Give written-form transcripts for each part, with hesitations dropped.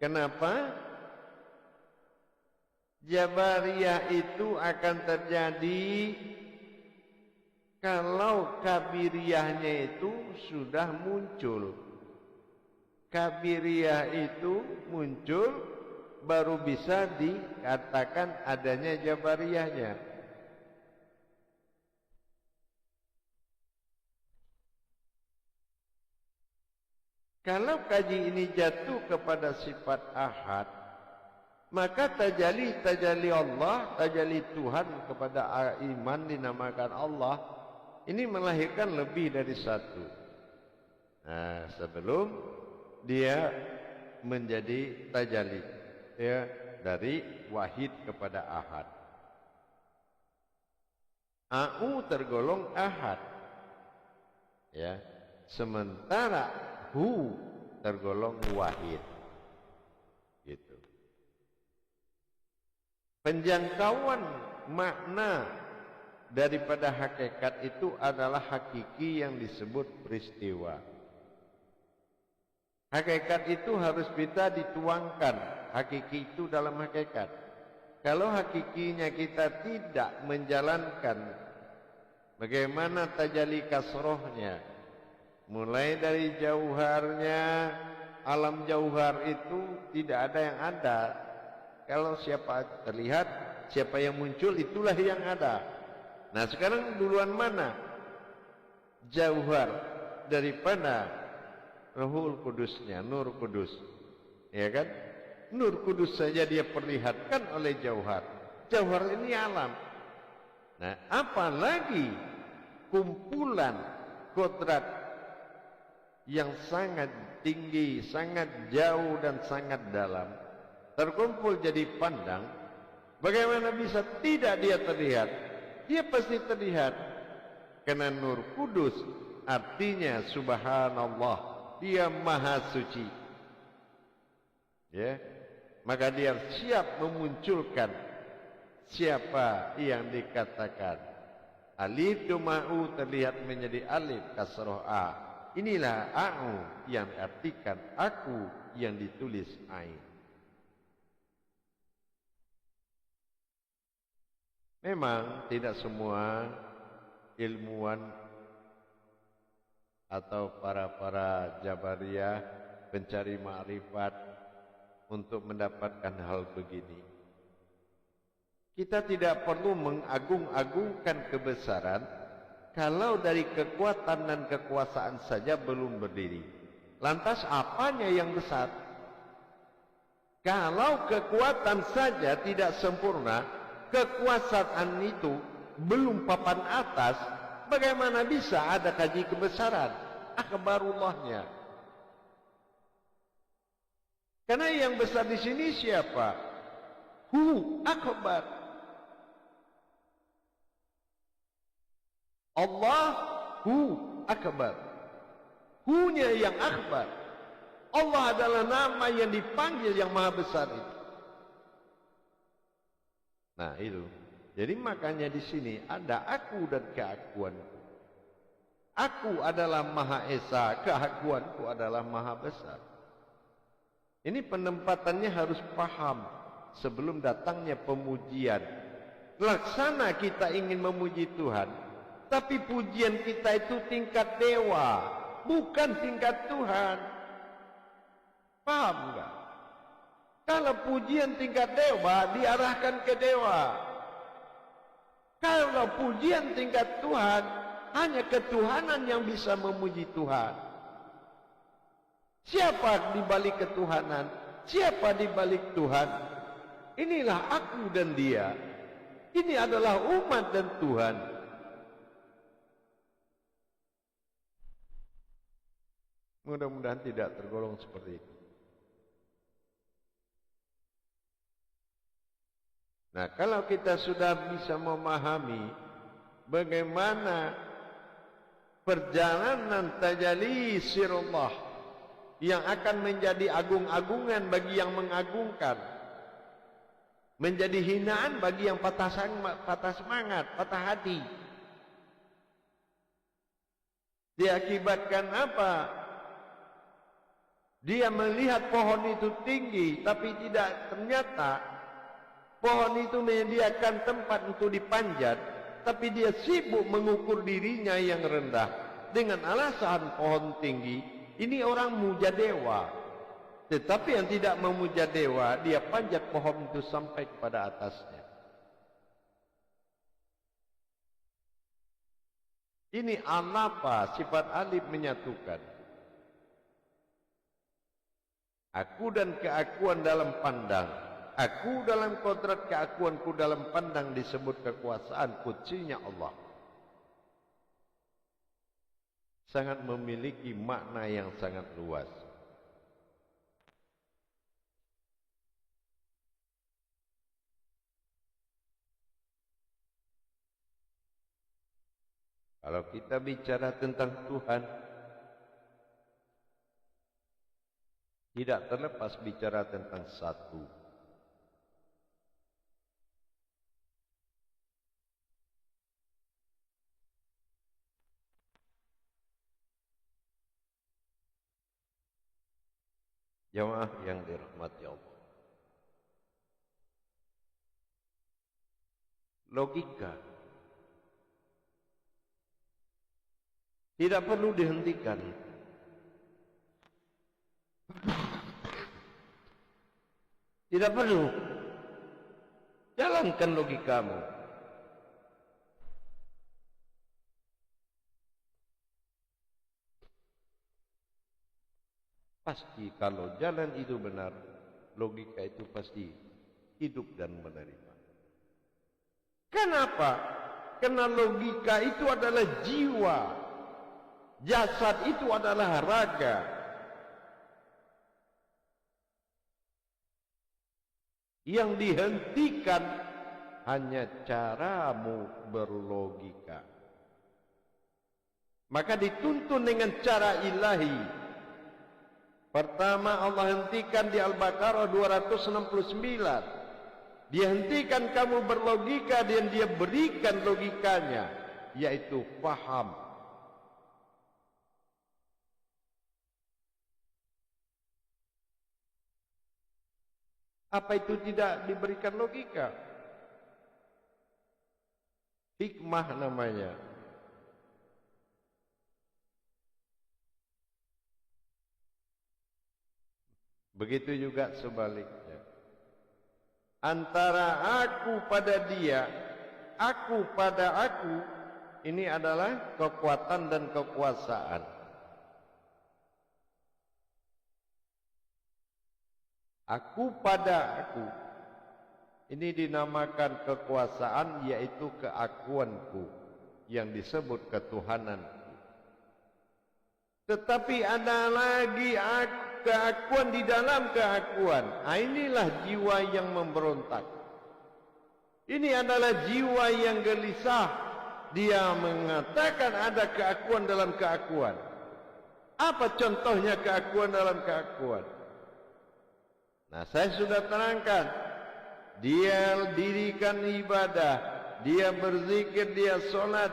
Kenapa? Jabariyah itu akan terjadi kalau kabiriyahnya itu sudah muncul. Kabiriyah itu muncul baru bisa dikatakan adanya jabariyahnya. Kalau kaji ini jatuh kepada sifat ahad, maka tajalli Allah, tajalli Tuhan kepada iman dinamakan Allah, ini melahirkan lebih dari satu. Nah, sebelum dia menjadi tajalli, ya, dari wahid kepada ahad. Au tergolong ahad, ya, sementara hu tergolong wahid, gitu. Penjangkauan makna daripada hakikat itu adalah hakiki yang disebut peristiwa. Hakikat itu harus bisa dituangkan, hakiki itu dalam hakikat. Kalau hakikinya kita tidak menjalankan, bagaimana tajalli kasrohnya? Mulai dari jauharnya, alam jauhar itu tidak ada yang ada. Kalau siapa terlihat, siapa yang muncul, itulah yang ada. Nah, sekarang duluan mana? Jauhar daripada Ruhul Kudusnya, Nur Kudus. Ya kan? Nur Kudus saja dia perlihatkan oleh jauhar. Jauhar ini alam. Nah, apalagi kumpulan kodrat yang sangat tinggi, sangat jauh dan sangat dalam terkumpul jadi pandang. Bagaimana bisa tidak dia terlihat? Dia pasti terlihat, karena Nur Kudus artinya subhanallah, dia maha suci, ya. Maka dia siap memunculkan siapa yang dikatakan alif duma'u terlihat menjadi alif kasroh a. Inilah a'u yang diartikan aku yang ditulis ain. Memang tidak semua ilmuwan atau para jabariyah pencari ma'rifat untuk mendapatkan hal begini. Kita tidak perlu mengagung-agungkan kebesaran kalau dari kekuatan dan kekuasaan saja belum berdiri. Lantas apanya yang besar? Kalau kekuatan saja tidak sempurna, kekuasaan itu belum papan atas, bagaimana bisa ada kaji kebesaran akbarullahnya? Karena yang besar di sini siapa? Hu akbar. Allahu akbar. Hu-nya yang akbar. Allah adalah nama yang dipanggil yang maha besar itu. Nah, itu. Jadi makanya di sini ada aku dan keakuanku. Aku adalah maha esa, keakuanku adalah maha besar. Ini penempatannya harus paham sebelum datangnya pemujian. Laksana kita ingin memuji Tuhan, tapi pujian kita itu tingkat dewa, bukan tingkat Tuhan. Paham enggak? Kalau pujian tingkat dewa diarahkan ke dewa. Kalau pujian tingkat Tuhan, hanya ketuhanan yang bisa memuji Tuhan. Siapa di balik ketuhanan? Siapa di balik Tuhan? Inilah aku dan dia. Ini adalah umat dan Tuhan. Mudah-mudahan tidak tergolong seperti itu. Nah, kalau kita sudah bisa memahami bagaimana perjalanan tajalli sirullah yang akan menjadi agung-agungan bagi yang mengagungkan, menjadi hinaan bagi yang patah semangat, patah hati. Diakibatkan apa? Dia melihat pohon itu tinggi, tapi tidak, ternyata pohon itu menyediakan tempat untuk dipanjat, tapi dia sibuk mengukur dirinya yang rendah dengan alasan pohon tinggi. Ini orang muja dewa. Tetapi yang tidak memuja dewa, dia panjat pohon itu sampai kepada atasnya. Ini anapa, sifat alif menyatukan. Aku dan keakuan dalam pandang. Aku dalam kodrat, keakuanku dalam pandang disebut kekuasaan kuncinya Allah. Sangat memiliki makna yang sangat luas. Kalau kita bicara tentang Tuhan, tidak terlepas bicara tentang satu. Jamaah yang dirahmati Allah. Logika tidak perlu dihentikan. Tidak perlu. Jalankan logikamu. Pasti kalau jalan itu benar, logika itu pasti hidup dan menerima. Kenapa? Karena logika itu adalah jiwa. Jasad itu adalah raga. Yang dihentikan hanya caramu berlogika. Maka dituntun dengan cara ilahi. Pertama Allah hentikan di Al-Baqarah 269. Dia hentikan kamu berlogika dan dia berikan logikanya, yaitu faham. Apa itu tidak diberikan logika? Hikmah namanya. Begitu juga sebaliknya. Antara aku pada dia, aku pada aku, ini adalah kekuatan dan kekuasaan. Aku pada aku, ini dinamakan kekuasaan, yaitu keakuanku yang disebut ketuhananku. Tetapi ada lagi keakuan di dalam keakuan. Inilah jiwa yang memberontak. Ini adalah jiwa yang gelisah. Dia mengatakan ada keakuan dalam keakuan. Apa contohnya keakuan dalam keakuan? Nah, saya sudah terangkan. Dia dirikan ibadah, dia berzikir, dia sholat,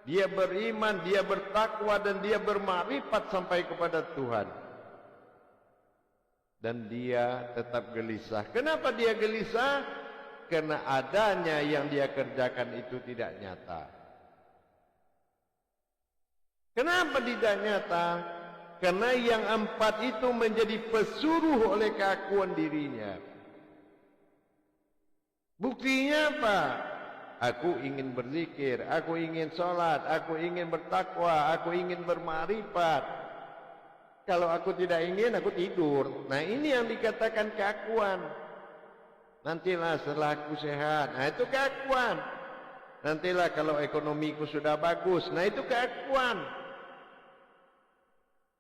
dia beriman, dia bertakwa, dan dia bermakrifat sampai kepada Tuhan. Dan dia tetap gelisah. Kenapa dia gelisah? Karena adanya yang dia kerjakan itu tidak nyata. Kenapa tidak nyata? Karena yang empat itu menjadi pesuruh oleh keakuan dirinya. Buktinya apa? Aku ingin berzikir, aku ingin sholat, aku ingin bertakwa, aku ingin bermakrifat. Kalau aku tidak ingin, aku tidur. Nah, ini yang dikatakan keakuan. Nantilah setelah aku sehat. Nah, itu keakuan. Nantilah kalau ekonomiku sudah bagus. Nah, itu keakuan.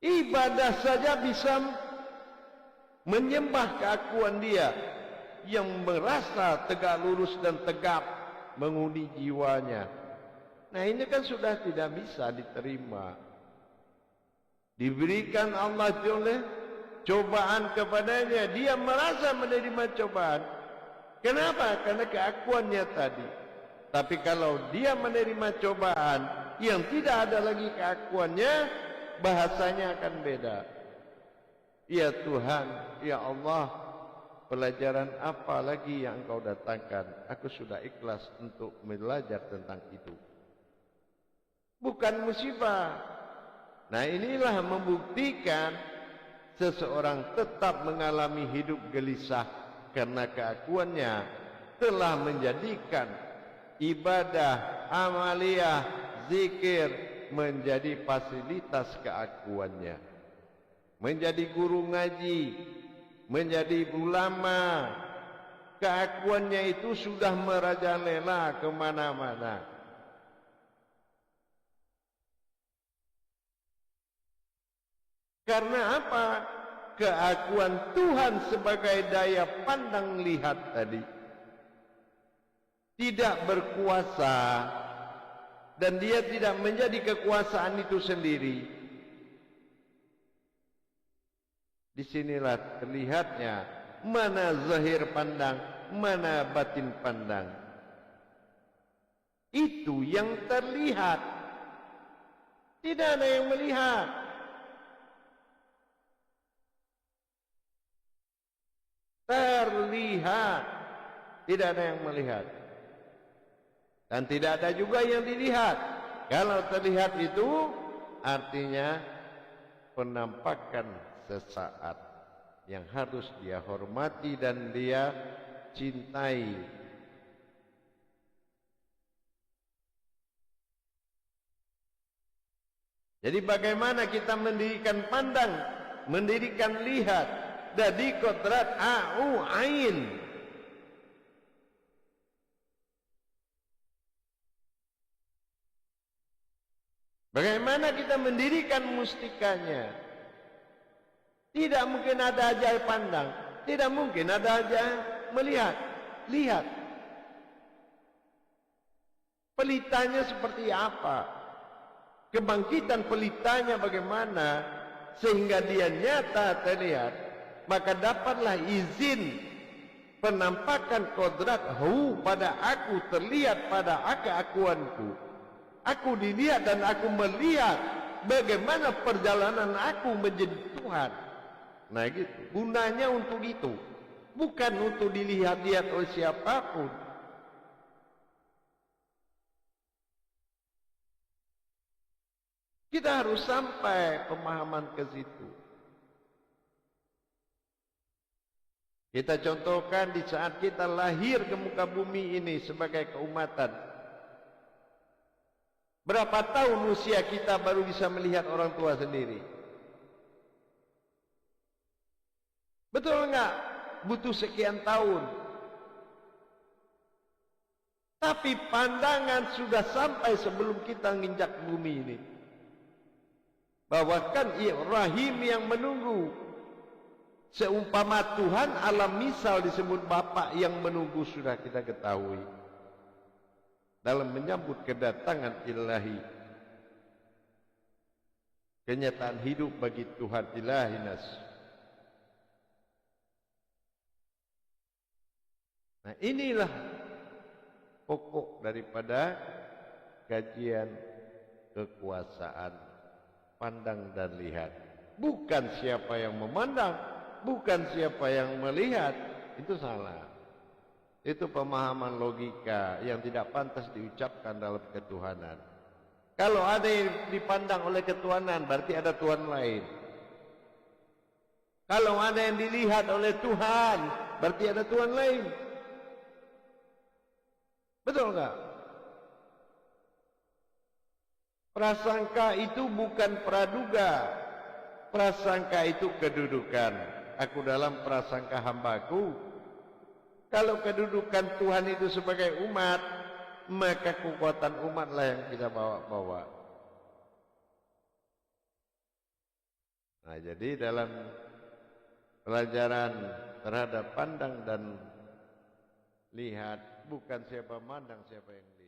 Ibadah saja bisa menyembah keakuan dia yang merasa tegak lurus dan tegap mengundi jiwanya. Nah, ini kan sudah tidak bisa diterima. Diberikan Allah oleh cobaan kepadanya, dia merasa menerima cobaan. Kenapa? Karena keakuannya tadi. Tapi kalau dia menerima cobaan yang tidak ada lagi keakuannya, bahasanya akan beda. Ya Tuhan, ya Allah, pelajaran apa lagi yang Engkau datangkan? Aku sudah ikhlas untuk belajar tentang itu. Bukan musibah. Nah, inilah membuktikan seseorang tetap mengalami hidup gelisah karena keakuannya telah menjadikan ibadah, amaliyah, zikir menjadi fasilitas keakuannya. Menjadi guru ngaji, menjadi ulama, keakuannya itu sudah merajalela kemana-mana. Karena apa? Keakuan Tuhan sebagai daya pandang lihat tadi tidak berkuasa, dan dia tidak menjadi kekuasaan itu sendiri. Disinilah terlihatnya mana zahir pandang, mana batin pandang. Itu yang terlihat. Tidak ada yang melihat. Terlihat. Tidak ada yang melihat. Dan tidak ada juga yang dilihat. Kalau terlihat itu artinya penampakan sesaat yang harus dia hormati dan dia cintai. Jadi bagaimana kita mendirikan pandang, mendirikan lihat, dari kodrat a'u ain. Bagaimana kita mendirikan mustikanya? Tidak mungkin ada ajaib pandang, tidak mungkin ada ajaib melihat. Lihat pelitanya seperti apa, kebangkitan pelitanya bagaimana sehingga dia nyata terlihat. Maka dapatlah izin penampakan kodrat hu pada aku, terlihat pada keakuanku. Aku dilihat dan aku melihat bagaimana perjalanan aku menjadi Tuhan. Nah gitu, gunanya untuk itu, bukan untuk dilihat-lihat oleh siapapun. Kita harus sampai pemahaman ke situ. Kita contohkan di saat kita lahir ke muka bumi ini sebagai keumatan. Berapa tahun usia kita baru bisa melihat orang tua sendiri? Betul enggak? Butuh sekian tahun. Tapi pandangan sudah sampai sebelum kita nginjak bumi ini. Bahwa kan Rahim yang menunggu. Seumpama Tuhan alam misal disebut Bapa yang menunggu sudah kita ketahui. Dalam menyambut kedatangan ilahi. Kenyataan hidup bagi Tuhan ilahi nas. Nah inilah pokok daripada kajian kekuasaan pandang dan lihat. Bukan siapa yang memandang, bukan siapa yang melihat. Itu salah. Itu pemahaman logika yang tidak pantas diucapkan dalam ketuhanan. Kalau ada yang dipandang oleh ketuhanan, berarti ada Tuhan lain. Kalau ada yang dilihat oleh Tuhan, berarti ada Tuhan lain. Betul enggak? Prasangka itu bukan praduga. Prasangka itu kedudukan. Aku dalam prasangka hambaku. Kalau kedudukan Tuhan itu sebagai umat, maka kekuatan umatlah yang kita bawa-bawa. Nah, jadi dalam pelajaran terhadap pandang dan lihat, bukan siapa mandang, siapa yang lihat.